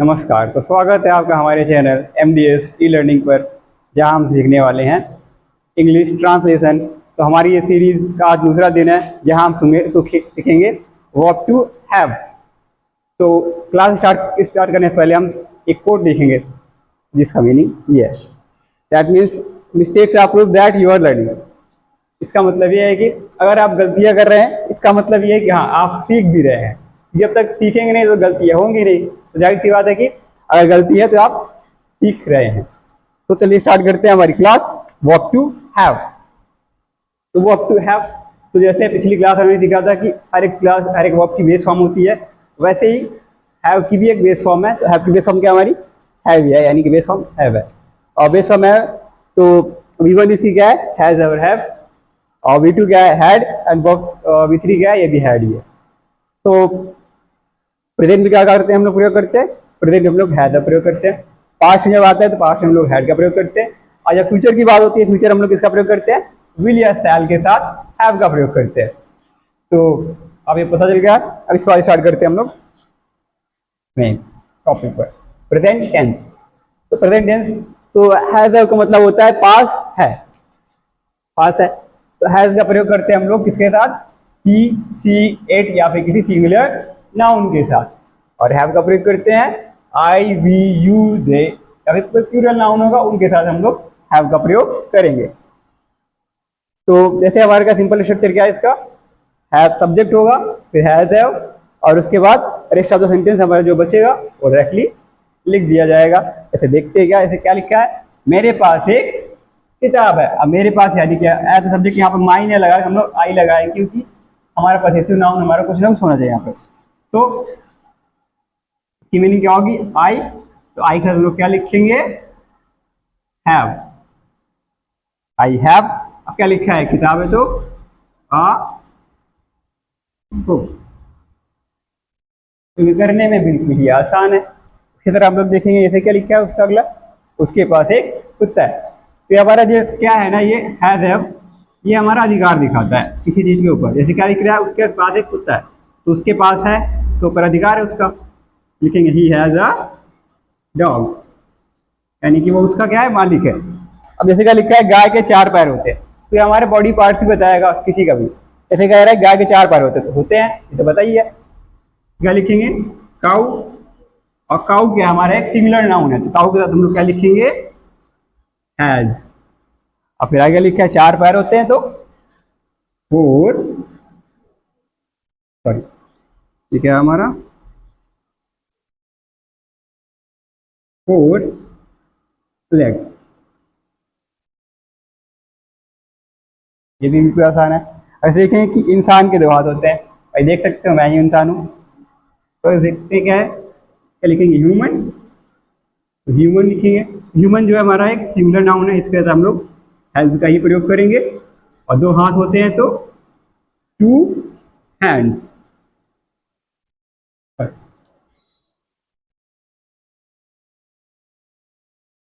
नमस्कार। तो स्वागत है आपका हमारे चैनल MDS ई लर्निंग पर, जहां हम सीखने वाले हैं इंग्लिश ट्रांसलेशन। तो हमारी ये सीरीज का आज दूसरा दिन है, जहां हम सीखेंगे वर्ब टू हैव। तो क्लास स्टार्ट करने से पहले हम एक कोड देखेंगे जिसका मीनिंग ये है, that means mistakes are proof that you are learning. इसका मतलब ये है कि अगर आप गलतियां कर रहे हैं, इसका मतलब ये है कि हाँ आप सीख भी रहे हैं। जब तक सीखेंगे नहीं तो गलतियां होंगी नहीं, तो जाहिर सी बात है कि अगर गलती है तो आप सीख रहे हैं। तो चलिए स्टार्ट करते हैं हमारी क्लास वर्ब टू हैव। तो वर्ब टू हैव, तो जैसे पिछली क्लास हमने दिखा था कि हर एक वर्ब की बेस फॉर्म होती है, वैसे ही हैव की भी एक बेस फॉर्म है। तो हैव की बेस फॉर्म क्या हमारी हैव है, यानी कि बेस फॉर्म हैव है। और बेस फॉर्म है तो V1 इसकी क्या है, हैज और हैव, और V2 क्या है, हैड, एंड V3 क्या है, ये भी हैड ही है। तो प्रेजेंट में क्या करते हैं हम लोग, प्रयोग करते हैं प्रेजेंट में हम लोग हैड का प्रयोग करते हैं। पास्ट में जब आता है तो पास्ट में हम लोग हैड का प्रयोग करते हैं। और जब फ्यूचर की बात होती है, फ्यूचर हम लोग किसका प्रयोग करते हैं, विल या शैल के साथ हैव का प्रयोग करते हैं। तो अब ये पता चल गया। अब इसको आज स्टार्ट करते हैं हम लोग मेन टॉपिक पर, प्रेजेंट टेंस। तो प्रेजेंट टेंस तो हैज का मतलब होता है पास है, पास है। तो हैज का प्रयोग करते हैं हम लोग किसके साथ, ही, सी, इट या फिर किसी सिंगुलर नाउन के साथ। और हैव का प्रयोग करते हैं आई, वी, यू, दे या फिर कोई प्लूरल नाउन होगा उनके साथ हम लोग हैव का प्रयोग करेंगे। तो जैसे हमारे का सिंपल स्ट्रक्चर क्या है इसका, हैव सब्जेक्ट होगा, फिर हैज हैव, और उसके बाद रेस्ट ऑफ द सेंटेंस हमारा जो बचेगा वो डायरेक्टली लिख दिया जाएगा। ऐसे देखते हैं क्या, ऐसे क्या लिखा है, मेरे पास एक किताब है। अब मेरे पास यानी क्या, एज सब्जेक्ट यहाँ पर माई ने लगाया, हम लोग आई लगाए क्योंकि हमारे पास ऐसे नाउन हमारा कुछ ना कुछ होना चाहिए यहाँ पे। तो की मीनिंग क्या होगी, आई। तो आई का हम लोग क्या लिखेंगे, हैव, आई हैव। अब क्या लिखा है, किताब है तो अ बुक। तो करने में बिल्कुल ही आसान है। इसी तरह हम लोग देखेंगे जैसे क्या लिखा है उसका अगला, उसके पास एक कुत्ता है। तो हमारा जो क्या है ना, ये हैज हैव, ये हमारा अधिकार दिखाता है किसी चीज के ऊपर। जैसे क्या लिख रहा है, उसके पास एक कुत्ता है, तो उसके पास है, उसके ऊपर अधिकार है उसका, लिखेंगे ही हैज अ डॉग, यानी कि वो उसका क्या है, मालिक है। अब जैसे क्या लिखा है, गाय के 4 पैर होते हैं, तो ये हमारे बॉडी पार्ट भी बताएगा किसी का भी। जैसे कह रहा है गाय के 4 पैर होते हैं, ये तो बताइए। क्या लिखेंगे, काउ। और काउ क्या हमारा एक सिंगुलर नाउन है, तो काउ के साथ हम लोग क्या लिखेंगे, हैज। और फिर आगे लिखा है 4 पैर होते हैं तो 4, सॉरी ये क्या है हमारा, 4 लेग्स। ये भी बिल्कुल आसान है। ऐसे देखें कि इंसान के 2 हाथ होते हैं, भाई देख सकते हो मैं ही इंसान हूँ। तो देखते हैं क्या है, क्या लिखेंगे, ह्यूमन। तो ह्यूमन लिखेंगे। ह्यूमन जो है हमारा एक सिंगुलर नाउन है, इसके साथ हम लोग हैज का ही प्रयोग करेंगे। और 2 हाथ होते हैं तो 2 हैंड्स।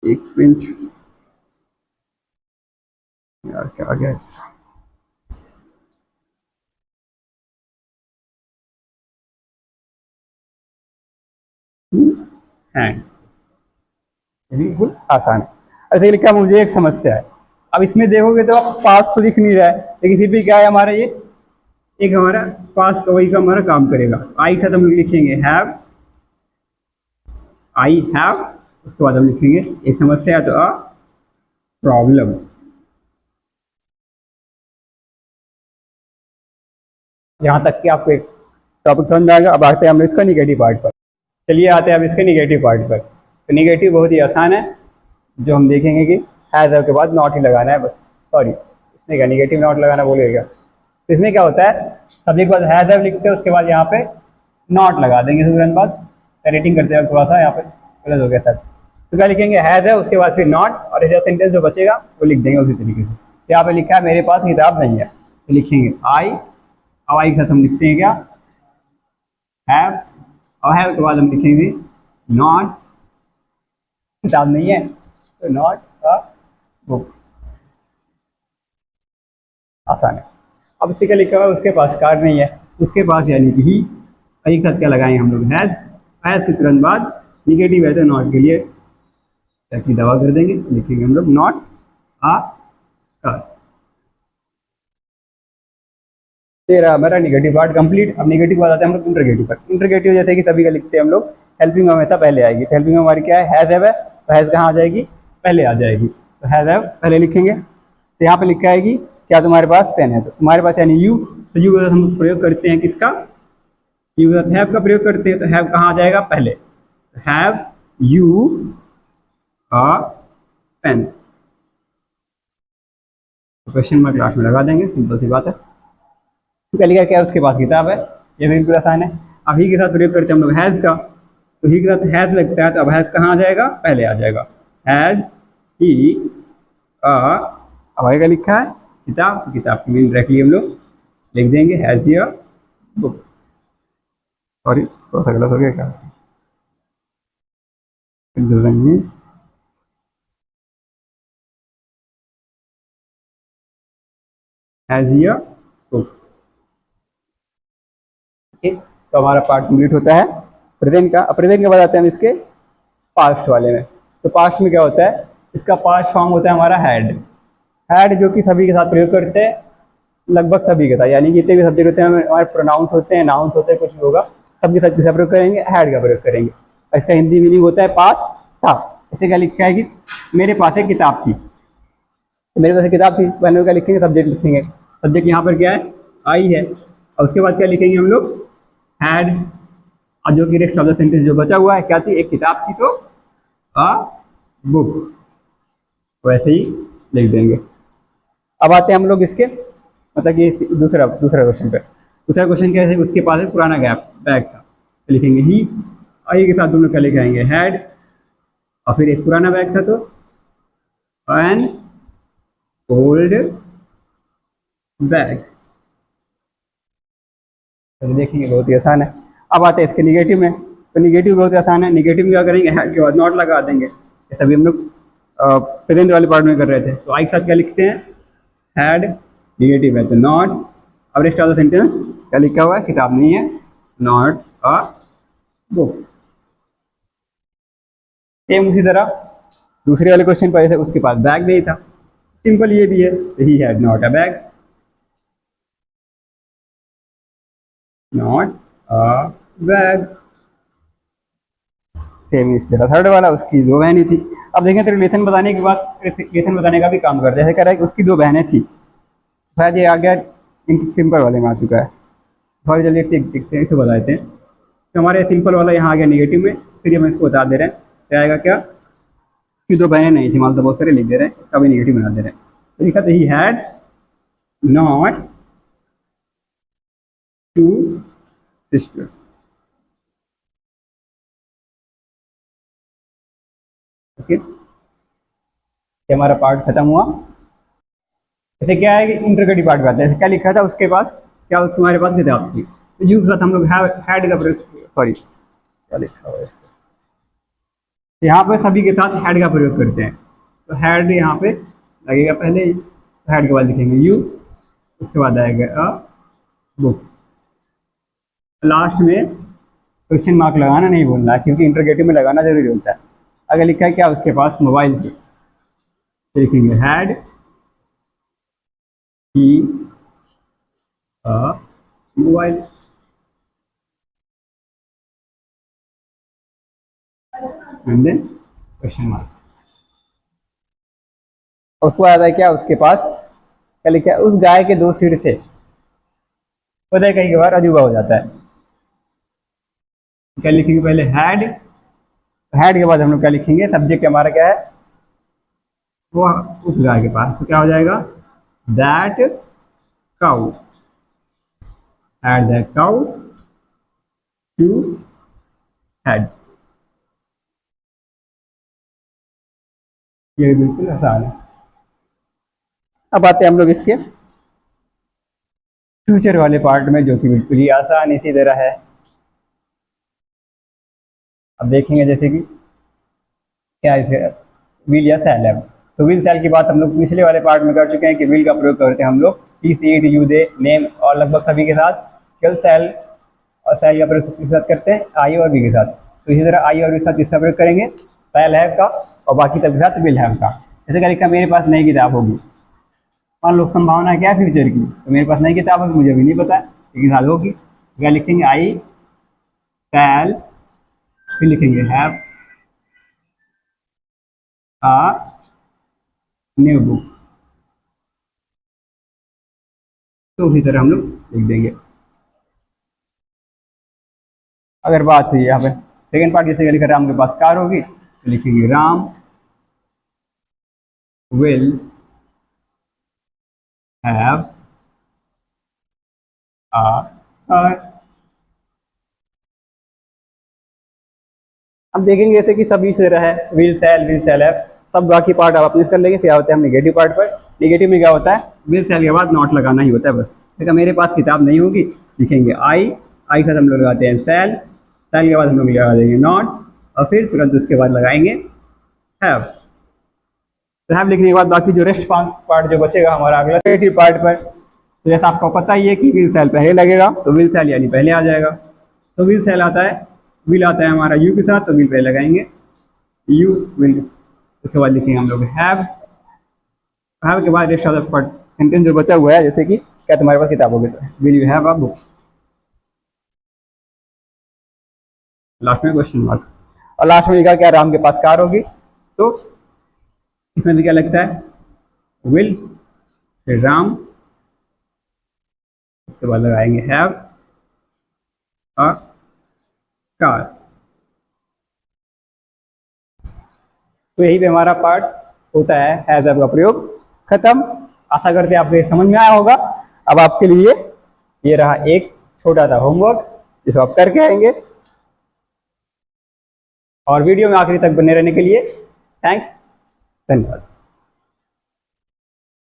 एक मिनट यार, क्या आ गया इसका, हैंड। बिल्कुल आसान है। ऐसे लिखा, मुझे एक समस्या है। अब इसमें देखोगे तो आप पास तो दिख नहीं रहा है, लेकिन फिर भी क्या है हमारा, ये एक हमारा पास का वही का हमारा काम करेगा। आई के साथ हम लिखेंगे हैव, आई हैव। उसके बाद हम लिखेंगे एक समस्या है तो अ प्रॉब्लम। यहाँ तक कि आपको एक टॉपिक समझ में आएगा। अब आते हैं हम इसका निगेटिव पार्ट पर। चलिए आते हैं अब इसके निगेटिव पार्ट पर। तो निगेटिव बहुत ही आसान है, जो हम देखेंगे कि हैज के बाद नॉट ही लगाना है बस। सॉरी, इसमें क्या निगेटिव नॉट लगाना बोलेगा। तो इसमें क्या होता है, सब्जेक्ट के बाद हैज लिखते हैं, उसके बाद यहाँ पे नॉट लगा देंगे। तुरंत बाद रेटिंग करते हैं, थोड़ा सा यहाँ पे गलत हो गया सर। तो क्या लिखेंगे, हैज है, उसके बाद फिर नॉट, और ऐसा सेंटेंस जो बचेगा वो लिख देंगे उसी तरीके से। तो यहाँ पे लिखा है मेरे पास किताब नहीं है, तो लिखेंगे आई। अब आई के साथ हम लिखते हैं क्या, हैव। और हैव के बाद हम लिखेंगे नॉट, किताब नहीं है तो नॉट अ बुक। आसान है। अब इसी का लिखा हुआ है उसके पास कार नहीं है, उसके पास यानी कि ही। एक साथ क्या लगाएंगे हम लोग, हैज। हैज के तुरंत बाद निगेटिव है तो नॉट के लिए की दवा कर देंगे, लिखेंगे हम लोग नॉट आ कार। तेरा हमारा निगेटिव पार्ट कंप्लीट। अब निगेटिव आ जाते हैं हम लोग इंटरगेटिव पर। इंटरगेटिव जैसे कि सभी का लिखते हैं हम लोग, हेल्पिंग हमेशा पहले आएगी। तो हेल्पिंग हमारी क्या है, हैज़ है, तो हैज़ कहाँ आ जाएगी, पहले आ जाएगी। तो हैज़ है पहले लिखेंगे। तो यहाँ पे लिखा आएगी क्या तुम्हारे पास पेन है, तो तुम्हारे पास यानी यू। तो यू का हम प्रयोग करते हैं किसका, यू का हैव का प्रयोग करते हैं। तो हैव कहाँ आ जाएगा पहले, have you a pen. Question mark last में लगा देंगे, सिंपल सी बात है। पहले का क्या है, उसके पास किताब है, ये बिल्कुल आसान है। अब ही के साथ प्रयोग करते हैं हम लोग हैज़ का। तो ही के साथ हैज़ लगता है, तो अब हैज़ कहाँ आ जाएगा, पहले आ जाएगा। हैज़ ही अब आगे का लिखा है किताब, तो किताब की मीनिंग डायरेक्टली हम लोग लिख देंगे हैज़ ही बुक। सॉरी थोड़ा सा गलत हो गया क्या, हैज़ ही बुक। तो हमारा पार्ट कंप्लीट होता है प्रेजेंट का। अब प्रेजेंट के बाद आते हैं हम इसके पास्ट वाले में। तो पास्ट में क्या होता है, इसका पास्ट फॉर्म होता है हमारा हैड। हैड जो कि सभी के साथ प्रयोग करते हैं, लगभग सभी के साथ, यानी जितने भी सब्जेक्ट होते हैं हमारे प्रोनाउंस होते हैं, नाउंस होते हैं, कुछ भी होगा, सबके साथ किसका प्रयोग करेंगे, हैड का प्रयोग करेंगे। इसका हिंदी मीनिंग होता है पास था। ऐसे क्या लिखा है कि मेरे पास एक किताब थी, तो मेरे पास एक किताब थी, पहले क्या लिखेंगे, सब्जेक्ट लिखेंगे। सब्जेक्ट यहाँ पर क्या है, आई है। और उसके बाद क्या लिखेंगे हम लोग, हैड। और जो कि रेस्ट ऑफ द सेंटेंस जो बचा हुआ है क्या थी, एक किताब थी, तो अ बुक, वैसे ही लिख देंगे। अब आते हैं हम लोग इसके मतलब कि दूसरा क्वेश्चन पे। दूसरा क्वेश्चन क्या है, उसके पास एक पुराना बैग था, तो लिखेंगे ही। आई के साथ दोनों क्या लिखाएंगे, हैड, और फिर एक पुराना बैग था, तो एन ओल्ड बैग। तो देखेंगे बहुत ही आसान है। अब आते हैं इसके निगेटिव में। तो निगेटिव बहुत ही आसान है। निगेटिव में क्या करेंगे, हैड के बाद नॉट लगा देंगे। ये सभी हम लोग प्रेजेंट वाले पार्ट में कर रहे थे। तो आई के साथ क्या लिखते हैं, हैड, निगेटिव है तो नॉट। अब रेस्ट ऑफ द सेंटेंस क्या लिखा हुआ है, किताब नहीं है, नॉट अ बुक। सेम उसी तरह दूसरे वाले क्वेश्चन पर उसके पास बैग नहीं था, सिंपल ये भी है, तो ही had not a bag, not a bag. Same इस तरह थर्ड वाला, उसकी दो बहनें थी। अब देखें तो रिलेशन बताने के बाद रिलेशन बताने का भी काम करते हैं। जैसे कह रहा है कि उसकी दो बहनें थी, शायद ये आ गया सिंपल वाले में आ चुका है। थोड़ी जल्दी देखते हैं, इसको बता देते हैं। तो हमारे सिंपल वाला यहाँ आ गया निगेटिव में, फिर हम इसको बता दे रहे हैं क्या आएगा, क्या उसकी दो बहनें नहीं थी, मान तो बहुत सारे लिख दे रहे हैं, इसका भी निगेटिव बना दे रहे हैं। तो लिखा था ही had not to sister. Okay, ये हमारा पार्ट खत्म हुआ। ऐसे क्या है कि इंटरगेटिव पार्ट में आता है। क्या लिखा था उसके पास, क्या तुम्हारे पास किताब थी, तो यू के साथ हम लोग हैड का प्रयोग, सॉरी क्या लिखा हुआ है, यहाँ पे सभी के साथ हैड का प्रयोग करते हैं। तो हैड यहाँ पे लगेगा पहले ही, तो हैड के बाद लिखेंगे यू, उसके बाद आएगा अ बुक। लास्ट में क्वेश्चन मार्क लगाना नहीं भूलना है, क्योंकि इंटरगेटिव में लगाना जरूरी होता है। अगर लिखा है क्या उसके पास मोबाइल थी, तो लिखेंगे had he a mobile, and then question mark. उसको आता है क्या उसके पास, क्या लिखा है, उस गाय के दो सिर थे। पता है कई बार अजूबा हो जाता है। क्या लिखेंगे पहले हैड, हैड के बाद हम लोग क्या लिखेंगे, सब्जेक्ट हमारा क्या है, वो उस गाय के पास, तो क्या हो जाएगा, that cow, had that cow to had. ये बिल्कुल आसान है। अब आते हैं हम लोग इसके फ्यूचर वाले पार्ट में, जो कि बिल्कुल ही आसान इसी तरह है। अब देखेंगे जैसे कि क्या इसे विल या सेल है। तो विल सेल की बात हम लोग पिछले वाले पार्ट में कर चुके हैं कि विल का प्रयोग करते हैं हम लोग टी सी डी यू दे नेम और लगभग सभी के साथ। केवल सेल और सेल का प्रयोग किसके साथ करते हैं, आई और बी के साथ। तो इसी तरह आई और इसका तीसरा प्रयोग करेंगे शैल हैव का, और बाकी सब के साथ विल हैव का। जैसे क्या लिखा, मेरे पास नई किताब होगी। मान लो संभावना क्या है फ्यूचर की, तो मेरे पास नई किताब होगी, मुझे अभी नहीं पता लेकिन हाल होगी। क्या लिखेंगे, आई शैल, फिर लिखेंगे हैव आ न्यू बुक। तो उसी तरह हम लोग लिख देंगे। अगर बात हुई यहाँ पे सेकेंड पार्ट, जैसे लिखा राम के पास कार होगी, तो लिखेंगे Ram will have a car. अब देखेंगे जैसे कि सभी से रहा है विल सेल हैव, सब बाकी पार्ट आप अपने कर लेंगे। फिर आते हैं हम नेगेटिव पार्ट पर। नेगेटिव में क्या होता है, विल सेल के बाद नॉट लगाना ही होता है बस। देखा मेरे पास किताब नहीं होगी, लिखेंगे आई के साथ हम लोग लगाते हैं सेल के बाद हम लोग लगा देंगे नॉट, और फिर तुरंत उसके बाद लगाएंगे हैव। तो हैव लिखने के बाद बाकी जो रेस्ट पार्ट जो बचेगा हमारा अगला नेगेटिव पार्ट पर, तो जैसा आपको पता ही है कि विल सेल पहले लगेगा, तो विल सेल यानी पहले आ जाएगा। तो विल सेल आता है, विल आता है हमारा यू के साथ, तो विल पहले लगाएंगे यू विल। उसके बाद लिखेंगे हम लोग हैव के बाद रेस्ट ऑफ द सेंटेंस जो बचा हुआ है, जैसे कि क्या तुम्हारे पास किताब होगी, तो will you have a book. Last में क्वेश्चन मार्क, और लास्ट में लिखा क्या, राम के पास कार होगी। तो इसमें भी क्या लगता है, विल फिर राम, उसके बाद लगाएंगे हैव अ कार। तो यही पे हमारा पार्ट होता है हैज हैव का प्रयोग खत्म। आशा करते हैं आपको ये समझ में आया होगा। अब आपके लिए ये रहा एक छोटा सा होमवर्क, जिसको आप करके आएंगे। और वीडियो में आखिरी तक बने रहने के लिए थैंक्स, धन्यवाद।